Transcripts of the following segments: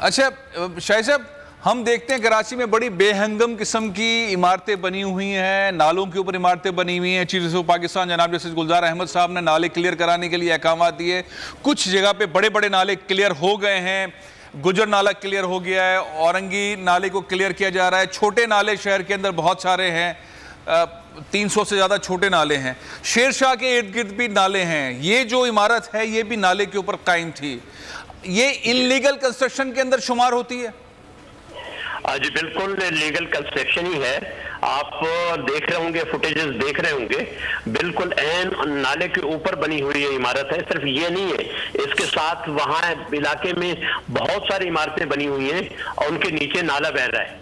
अच्छा शाहिद साहब, हम देखते हैं कराची में बड़ी बेहंगम किस्म की इमारतें बनी हुई हैं, नालों के ऊपर इमारतें बनी हुई हैं। चीफ जस्टिस पाकिस्तान जनाब जस्टिस गुलजार अहमद साहब ने नाले क्लियर कराने के लिए अहकाम दिए। कुछ जगह पे बड़े बड़े नाले क्लियर हो गए हैं, गुजर नाला क्लियर हो गया है, औरंगी नाले को क्लियर किया जा रहा है। छोटे नाले शहर के अंदर बहुत सारे हैं, 300 से ज़्यादा छोटे नाले हैं। शेर शाह के इर्द गिर्द भी नाले हैं। ये जो इमारत है ये भी नाले के ऊपर कायम थी। ये इनलीगल कंस्ट्रक्शन के अंदर शुमार होती है? जी बिल्कुल लीगल कंस्ट्रक्शन ही है। आप देख रहे होंगे, फुटेजेस देख रहे होंगे, बिल्कुल एन नाले के ऊपर बनी हुई ये इमारत है। सिर्फ ये नहीं है, इसके साथ वहाँ इलाके में बहुत सारी इमारतें बनी हुई हैं और उनके नीचे नाला बह रहा है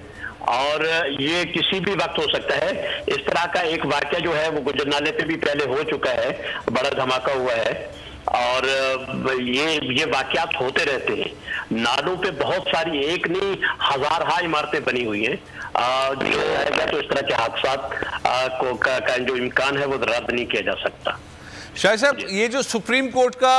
और ये किसी भी वक्त हो सकता है। इस तरह का एक वाकया जो है वो गुजर नाले पे भी पहले हो चुका है, बड़ा धमाका हुआ है और ये वाकयात होते रहते हैं। नालों पे बहुत सारी, एक नहीं हजारहा इमारतें बनी हुई हैं। जो है तो इस तरह के हादसात का जो इम्कान है वो रद्द नहीं किया जा सकता। शाहिद साहब, ये जो सुप्रीम कोर्ट का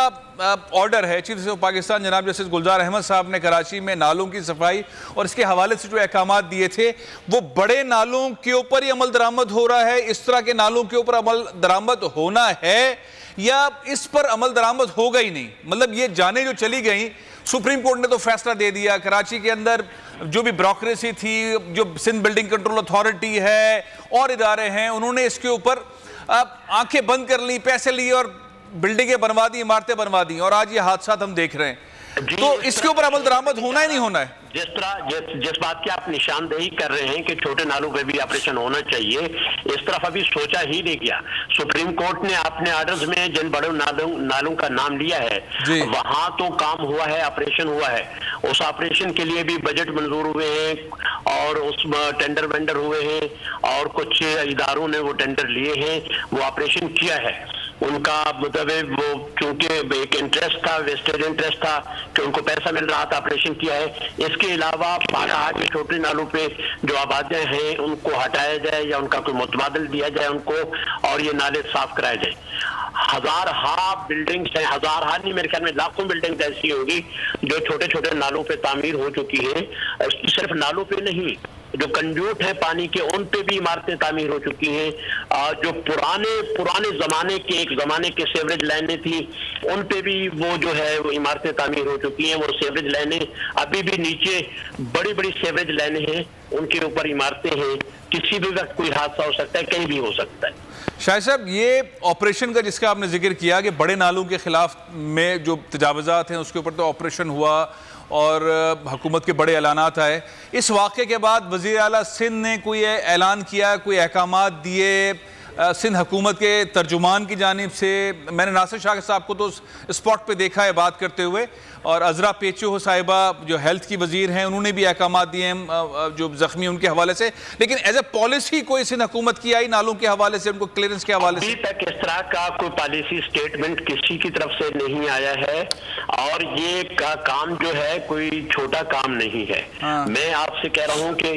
ऑर्डर है, चीफ जस्टिस पाकिस्तान जनाब जस्टिस गुलजार अहमद साहब ने कराची में नालों की सफाई और इसके हवाले से जो अहकाम दिए थे, वो बड़े नालों के ऊपर ही अमल दरामद हो रहा है? इस तरह के नालों के ऊपर अमल दरामद होना है या इस पर अमल दरामद होगा ही नहीं? मतलब ये जाने जो चली गई, सुप्रीम कोर्ट ने तो फैसला दे दिया, कराची के अंदर जो भी ब्यूरोक्रेसी थी, जो सिंध बिल्डिंग कंट्रोल अथॉरिटी है और इदारे हैं, उन्होंने इसके ऊपर आंखें बंद कर ली, पैसे लिए और बिल्डिंगें बनवा दी, इमारतें बनवा दी और आज ये हादसा हम देख रहे हैं। तो इसके ऊपर अमल दरामद होना ही नहीं होना है? जिस बात की आप निशानदेही कर रहे हैं कि छोटे नालों पे भी ऑपरेशन होना चाहिए, इस तरफ अभी सोचा ही नहीं गया। सुप्रीम कोर्ट ने अपने ऑर्डर्स में जिन बड़े नालों का नाम लिया है वहां तो काम हुआ है, ऑपरेशन हुआ है। उस ऑपरेशन के लिए भी बजट मंजूर हुए हैं और उस टेंडर वेंडर हुए हैं और कुछ इदारों ने वो टेंडर लिए हैं, वो ऑपरेशन किया है। उनका मतलब वो क्योंकि एक इंटरेस्ट था, वेस्टेड इंटरेस्ट था कि उनको पैसा मिल रहा था, ऑपरेशन किया है। इसके अलावा कहा कि छोटे नालों पे जो आबादियां हैं उनको हटाया जाए या उनका कोई मुतबादल दिया जाए उनको, और ये नाले साफ कराए जाए। हजारहा बिल्डिंग्स हैं, हजारहा नहीं, मेरे ख्याल में लाखों बिल्डिंग्स ऐसी होगी जो छोटे छोटे नालों पे तामीर हो चुकी है। सिर्फ नालों पे नहीं, जो कंड्यूट है पानी के, उन पे भी इमारतें तामीर हो चुकी हैं। जो पुराने जमाने के, एक जमाने के सेवरेज लाइनें थी, उन पे भी वो जो है वो इमारतें तामीर हो चुकी हैं। वो सेवरेज लाइनें अभी भी नीचे बड़ी बड़ी सेवरेज लाइनें हैं, उनके ऊपर इमारतें हैं। किसी भी वक्त कोई हादसा हो सकता है, कहीं भी हो सकता है। शाहिद साहब, ये ऑपरेशन का जिसका आपने जिक्र किया कि बड़े नालों के खिलाफ में जो तजावुज़ात हैं उसके ऊपर तो ऑपरेशन हुआ और हुकूमत के बड़े ऐलानात आए। इस वाक़े के बाद वज़ीर आला सिंध ने कोई ऐलान किया, कोई अहकामात दिए सिंध हुकूमत के तर्जुमान की जानिब से? मैंने नासिर शाह साहब को तो स्पॉट पे देखा है बात करते हुए, और अजरा पेचो साहिबा जो हेल्थ की वजीर हैं उन्होंने भी अहकाम दिए हैं जो जख्मी उनके हवाले से। लेकिन एज ए पॉलिसी कोई सिंध हुकूमत की आई नालों के हवाले से, उनको क्लियरेंस के हवाले से? अभी तक इस तरह का कोई पॉलिसी स्टेटमेंट किसी की तरफ से नहीं आया है और ये काम जो है कोई छोटा काम नहीं है। मैं आपसे कह रहा हूँ कि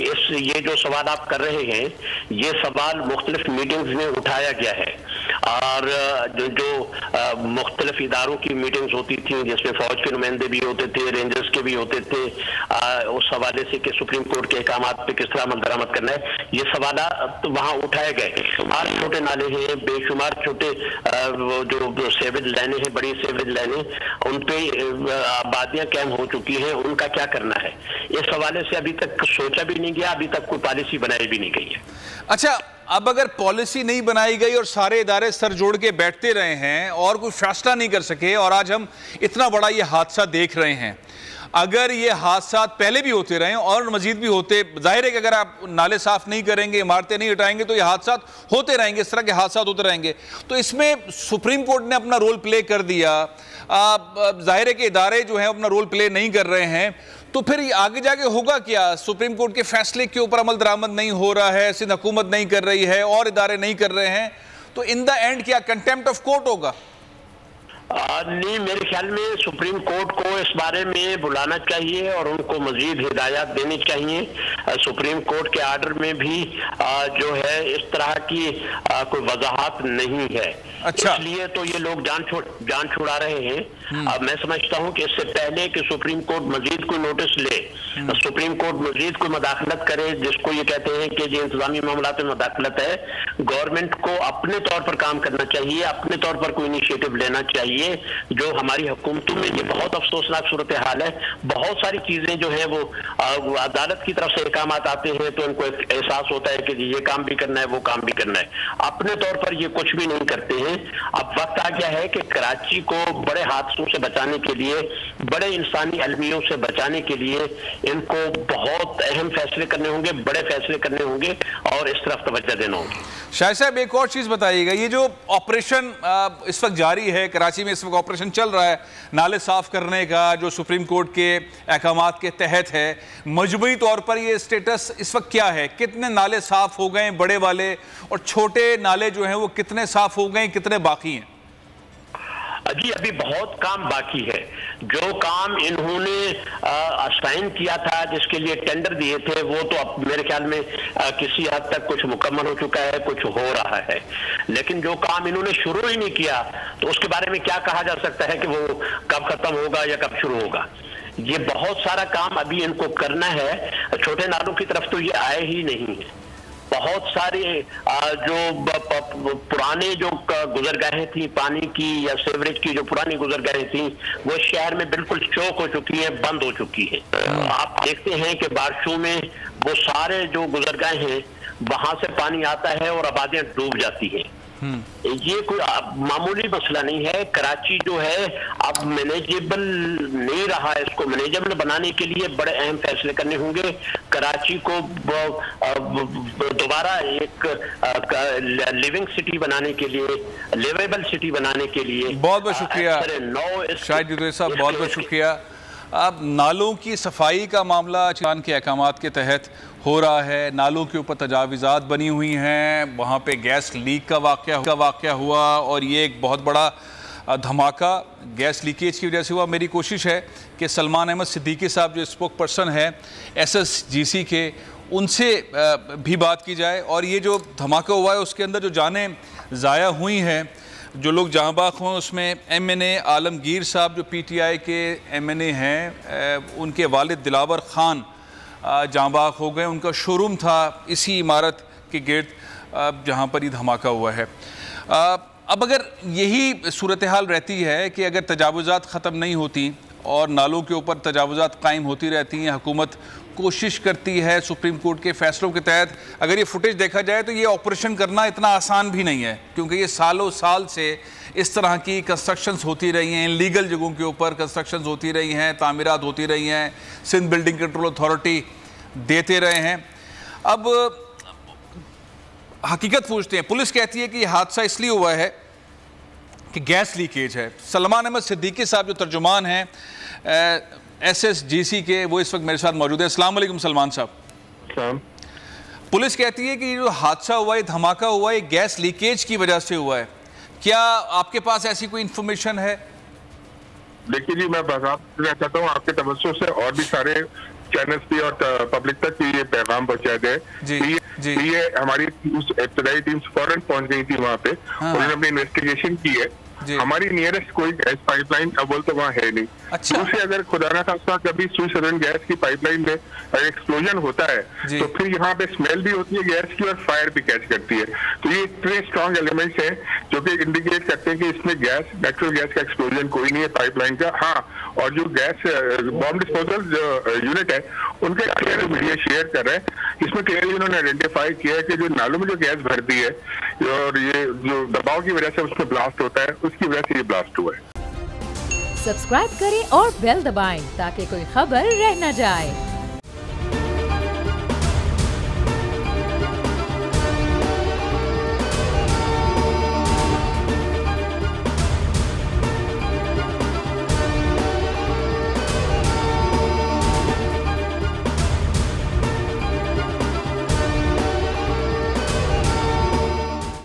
ये जो सवाल आप कर रहे हैं, ये सवाल मुख्तलिफ मीटिंग्स में उठाया गया है और जो मुख्तलिफ इदारों की मीटिंग्स होती थी जिसमें फौज के नुमाइंदे भी होते थे, रेंजर्स के भी होते थे, उस हवाले से कि सुप्रीम कोर्ट के अहकाम पे किस तरह अमल दरामद करना है, ये सवाल तो वहाँ उठाए गए। आज छोटे नाले हैं, बेशुमार छोटे जो सेवरेज लाइनें हैं, बड़ी सेवरेज लाइनें, उन पे आबादियां कैम हो चुकी हैं, उनका क्या करना है, इस हवाले से अभी तक सोचा भी नहीं गया, अभी तक कोई पॉलिसी बनाई भी नहीं गई है। अच्छा, अब अगर पॉलिसी नहीं बनाई गई और सारे इदारे सर जोड़ के बैठते रहे हैं और कोई फैसला नहीं कर सके और आज हम इतना बड़ा ये हादसा देख रहे हैं, अगर ये हादसा पहले भी होते रहे और मजीद भी होते, जाहिर है कि अगर आप नाले साफ नहीं करेंगे, इमारतें नहीं हटाएंगे तो ये हादसा होते रहेंगे, इस तरह के हादसा होते रहेंगे। तो इसमें सुप्रीम कोर्ट ने अपना रोल प्ले कर दिया, जाहिर है कि इदारे जो हैं अपना रोल प्ले नहीं कर रहे हैं, तो फिर आगे जाके होगा क्या? सुप्रीम कोर्ट के फैसले के ऊपर अमल दरामद नहीं हो रहा है, सिंध हुकूमत नहीं कर रही है और इदारे नहीं कर रहे हैं, तो इन द एंड क्या कंटेम्प्ट ऑफ कोर्ट होगा? नहीं, मेरे ख्याल में सुप्रीम कोर्ट को इस बारे में बुलाना चाहिए और उनको मजीद हिदायत देनी चाहिए। सुप्रीम कोर्ट के आर्डर में भी जो है इस तरह की कोई वजाहत नहीं है। अच्छा, इसलिए तो ये लोग जान छुड़ा रहे हैं। अब मैं समझता हूं कि इससे पहले कि सुप्रीम कोर्ट मजीद कोई नोटिस ले, सुप्रीम कोर्ट मजीद कोई मदाखलत करे, जिसको ये कहते हैं कि जो इंतजामी मामलात में मदाखलत है, गवर्नमेंट को अपने तौर पर काम करना चाहिए, अपने तौर पर कोई इनिशिएटिव लेना चाहिए। जो हमारी हुकूमतों में ये बहुत अफसोसनाक सूरत हाल है, बहुत सारी चीजें जो है वो अदालत की तरफ से अहकाम आते हैं तो उनको एहसास होता है कि ये काम भी करना है, वो काम भी करना है, अपने तौर पर ये कुछ भी नहीं करते हैं। अब वक्त आ गया है कि कराची को बड़े हादसों से बचाने के लिए, बड़े इंसानी अलमियों से बचाने के लिए इनको बहुत अहम फैसले करने होंगे, बड़े फैसले करने होंगे और इस तरफ तवज्जो देना होगी। शाहिद साहब, एक और चीज बताइएगा, ये जो ऑपरेशन इस वक्त जारी है कराची में, इस वक्त ऑपरेशन चल रहा है नाले साफ करने का, जो सुप्रीम कोर्ट के अहकामात के तहत है, मजमूई तौर पर ये स्टेटस इस वक्त क्या है? कितने नाले साफ हो गए बड़े वाले, और छोटे नाले जो हैं वो कितने साफ हो गए, कितने बाकी हैं? जी अभी बहुत काम बाकी है। जो काम इन्होंने असाइन किया था, जिसके लिए टेंडर दिए थे, वो तो अब मेरे ख्याल में किसी हद तक कुछ मुकम्मल हो चुका है, कुछ हो रहा है, लेकिन जो काम इन्होंने शुरू ही नहीं किया तो उसके बारे में क्या कहा जा सकता है कि वो कब खत्म होगा या कब शुरू होगा। ये बहुत सारा काम अभी इनको करना है। छोटे नालों की तरफ तो ये आए ही नहीं है। बहुत सारे जो पुराने जो गुजरगाहें थी पानी की या सीवरेज की, जो पुरानी गुजरगाहें थी, वो शहर में बिल्कुल चौक हो चुकी है, बंद हो चुकी है। आप देखते हैं कि बारिशों में वो सारे जो गुजरगाहें हैं वहां से पानी आता है और आबादियां डूब जाती है। ये कोई मामूली मसला नहीं है। कराची जो है अब मैनेजेबल नहीं रहा है। इसको मैनेजेबल बनाने के लिए बड़े अहम फैसले करने होंगे। कराची को दोबारा एक लिविंग सिटी बनाने के लिए, लिवेबल सिटी बनाने के लिए बहुत बहुत शुक्रिया शाहिद जुदैर साहब, बहुत बहुत शुक्रिया। अब नालों की सफाई का मामला चान के अहकामात के तहत हो रहा है। नालों के ऊपर तजावीज़ात बनी हुई हैं, वहाँ पे गैस लीक का वाक़या हुआ और ये एक बहुत बड़ा धमाका गैस लीकेज की वजह से हुआ। मेरी कोशिश है कि सलमान अहमद सिद्दीकी साहब जो स्पोक पर्सन है SSGC के, उनसे भी बात की जाए। और ये जो धमाका हुआ है उसके अंदर जो जानें ज़ाया हुई हैं, जो लोग जहाँ बाग हों, उसमें MNA आलमगीर साहब जो PTI के MNA हैं, उनके वालिद दिलावर ख़ान जहाँ बाग हो गए। उनका शोरूम था इसी इमारत के गिर्द जहाँ पर ये धमाका हुआ है। अब अगर यही सूरत हाल रहती है कि अगर तजावुज़ात ख़त्म नहीं होती और नालों के ऊपर तजावुज़ात कायम होती रहती हैं, हुकूमत कोशिश करती है सुप्रीम कोर्ट के फैसलों के तहत, अगर ये फुटेज देखा जाए तो ये ऑपरेशन करना इतना आसान भी नहीं है, क्योंकि ये सालों साल से इस तरह की कंस्ट्रक्शंस होती रही हैं, लीगल जगहों के ऊपर कंस्ट्रक्शंस होती रही हैं, तामीरात होती रही हैं, सिंध बिल्डिंग कंट्रोल अथॉरिटी देते रहे हैं। अब हकीकत पूछते हैं। पुलिस कहती है कि ये हादसा इसलिए हुआ है कि गैस लीकेज है। सलमान अहमद सिद्दीकी साहब जो तर्जुमान हैं SSGC के, वो इस वक्त मेरे साथ मौजूद है। अस्सलाम वालेकुम सलमान साहब। पुलिस कहती है कि ये जो हादसा हुआ है, धमाका हुआ है, गैस लीकेज की वजह से हुआ है। क्या आपके पास ऐसी कोई इंफॉर्मेशन है? देखिए जी, मैं बताना चाहता हूँ आपके तवज्जो से और भी सारे चैनल्स भी और पब्लिक तक भी ये पैगाम पहुंचा जाए। ये हमारी इब्तदाई टीम फौरन पहुंच गई थी वहाँ पे, उन्होंने अपनी इन्वेस्टिगेशन की है। हमारी नियरेस्ट कोई गैस पाइपलाइन अव्वल तो वहाँ है नहीं। अच्छा। दूसरी, अगर खुदा ना खास्ता कभी स्वीट सदर्न गैस की पाइपलाइन में एक्सप्लोजन होता है तो फिर यहाँ पे स्मेल भी होती है गैस की और फायर भी कैच करती है। तो ये इतने स्ट्रॉन्ग एलिमेंट्स हैं जो कि इंडिकेट करते हैं कि इसमें गैस, नेचुरल गैस का एक्सप्लोजन कोई नहीं है पाइपलाइन का। हाँ, और जो गैस बॉम्ब डिस्पोजल जो यूनिट है उनके क्लियर वीडियो शेयर कर रहे हैं। इसमें क्लियरली उन्होंने आइडेंटिफाई किया है कि जो नालों में जो गैस भरती है और ये जो दबाव की वजह से उसमें ब्लास्ट होता है, उसकी वजह से ये ब्लास्ट हुआ है। सब्सक्राइब करें और बेल दबाएं ताकि कोई खबर रह न जाए।